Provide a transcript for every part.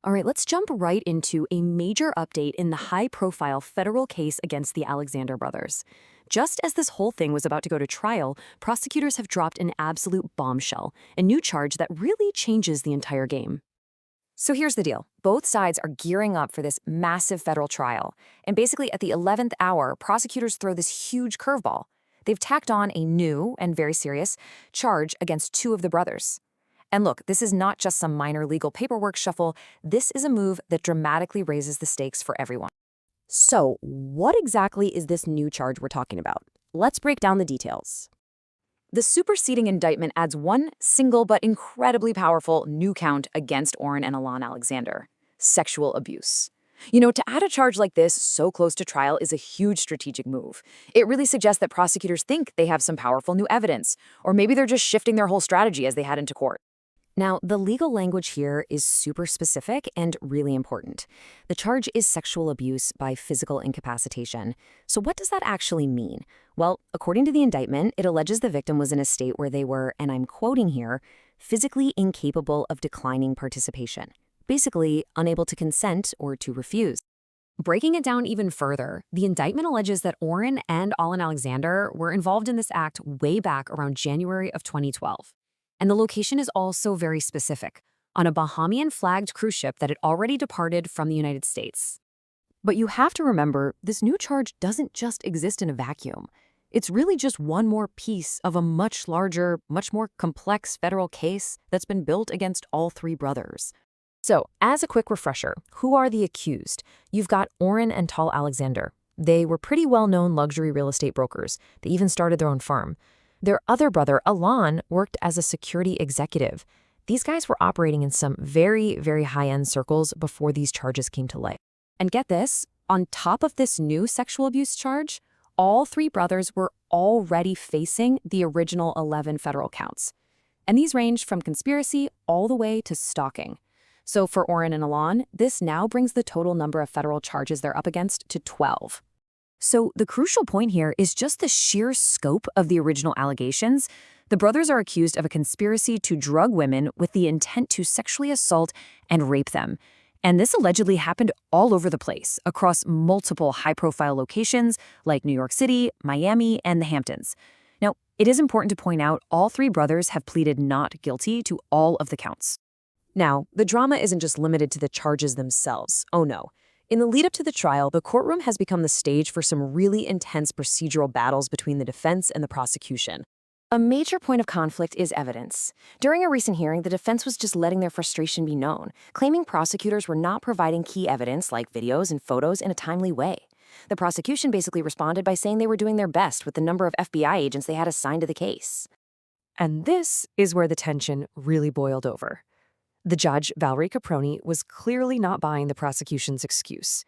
All right, let's jump right into a major update in the high-profile federal case against the Alexander brothers. Just as this whole thing was about to go to trial, prosecutors have dropped an absolute bombshell, a new charge that really changes the entire game. So here's the deal. Both sides are gearing up for this massive federal trial. And basically, at the 11th hour, prosecutors throw this huge curveball. They've tacked on a new and very serious charge against two of the brothers. And look, this is not just some minor legal paperwork shuffle. This is a move that dramatically raises the stakes for everyone. So, what exactly is this new charge we're talking about? Let's break down the details. The superseding indictment adds one single but incredibly powerful new count against Oren and Alon Alexander: sexual abuse. To add a charge like this so close to trial is a huge strategic move. It really suggests that prosecutors think they have some powerful new evidence, or maybe they're just shifting their whole strategy as they head into court. Now, the legal language here is super specific and really important. The charge is sexual abuse by physical incapacitation. So what does that actually mean? Well, according to the indictment, it alleges the victim was in a state where they were, and I'm quoting here, physically incapable of declining participation. Basically, unable to consent or to refuse. Breaking it down even further, the indictment alleges that Oren and Alon Alexander were involved in this act way back around January of 2012. And the location is also very specific, on a Bahamian-flagged cruise ship that had already departed from the United States. But you have to remember, this new charge doesn't just exist in a vacuum. It's really just one more piece of a much larger, much more complex federal case that's been built against all three brothers. So, as a quick refresher, who are the accused? You've got Oren and Tal Alexander. They were pretty well-known luxury real estate brokers. They even started their own firm. Their other brother, Alon, worked as a security executive. These guys were operating in some very, very high-end circles before these charges came to light. And get this, on top of this new sexual abuse charge, all three brothers were already facing the original 11 federal counts. And these ranged from conspiracy all the way to stalking. So for Oren and Alon, this now brings the total number of federal charges they're up against to 12. So the crucial point here is just the sheer scope of the original allegations. The brothers are accused of a conspiracy to drug women with the intent to sexually assault and rape them. And this allegedly happened all over the place, across multiple high-profile locations like New York City, Miami, and the Hamptons. Now, it is important to point out all three brothers have pleaded not guilty to all of the counts. Now, the drama isn't just limited to the charges themselves. Oh no. In the lead-up to the trial, the courtroom has become the stage for some really intense procedural battles between the defense and the prosecution. A major point of conflict is evidence. During a recent hearing, the defense was just letting their frustration be known, claiming prosecutors were not providing key evidence like videos and photos in a timely way. The prosecution basically responded by saying they were doing their best with the number of FBI agents they had assigned to the case. And this is where the tension really boiled over. The judge, Valerie Caproni, was clearly not buying the prosecution's excuse.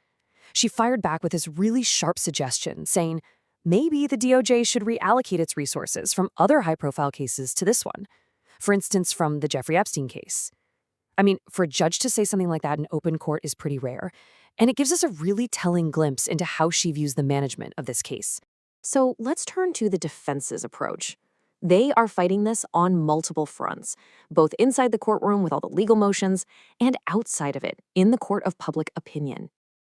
She fired back with this really sharp suggestion, saying maybe the DOJ should reallocate its resources from other high-profile cases to this one. For instance, from the Jeffrey Epstein case. I mean, for a judge to say something like that in open court is pretty rare, and it gives us a really telling glimpse into how she views the management of this case. So let's turn to the defense's approach. They are fighting this on multiple fronts, both inside the courtroom with all the legal motions and outside of it, in the court of public opinion.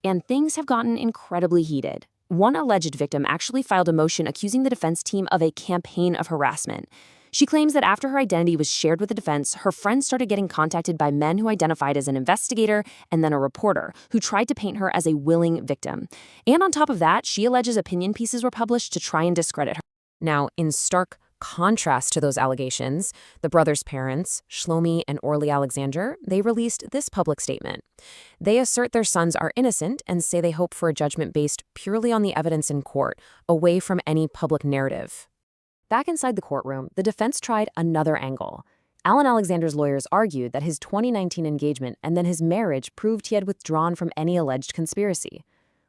And things have gotten incredibly heated. One alleged victim actually filed a motion accusing the defense team of a campaign of harassment. She claims that after her identity was shared with the defense, her friends started getting contacted by men who identified as an investigator and then a reporter who tried to paint her as a willing victim. And on top of that, she alleges opinion pieces were published to try and discredit her. Now, in stark contrast to those allegations, the brothers' parents, Shlomi and Orly Alexander, they released this public statement. They assert their sons are innocent and say they hope for a judgment based purely on the evidence in court, away from any public narrative. Back inside the courtroom, the defense tried another angle. Alon Alexander's lawyers argued that his 2019 engagement and then his marriage proved he had withdrawn from any alleged conspiracy.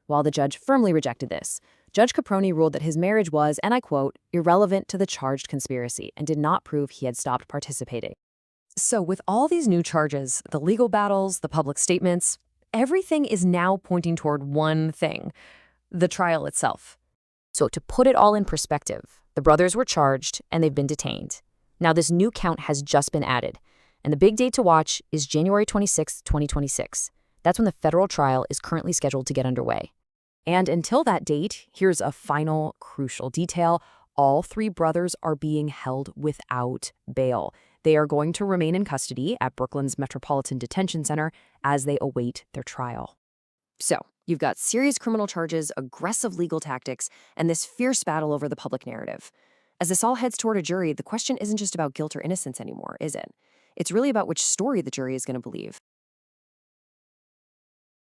While the judge firmly rejected this, Judge Caproni ruled that his marriage was, and I quote, irrelevant to the charged conspiracy and did not prove he had stopped participating. So with all these new charges, the legal battles, the public statements, everything is now pointing toward one thing, the trial itself. So to put it all in perspective, the brothers were charged and they've been detained. Now this new count has just been added. And the big date to watch is January 26, 2026. That's when the federal trial is currently scheduled to get underway. And until that date, here's a final crucial detail. All three brothers are being held without bail. They are going to remain in custody at Brooklyn's Metropolitan Detention Center as they await their trial. So, you've got serious criminal charges, aggressive legal tactics, and this fierce battle over the public narrative. As this all heads toward a jury, the question isn't just about guilt or innocence anymore, is it? It's really about which story the jury is going to believe.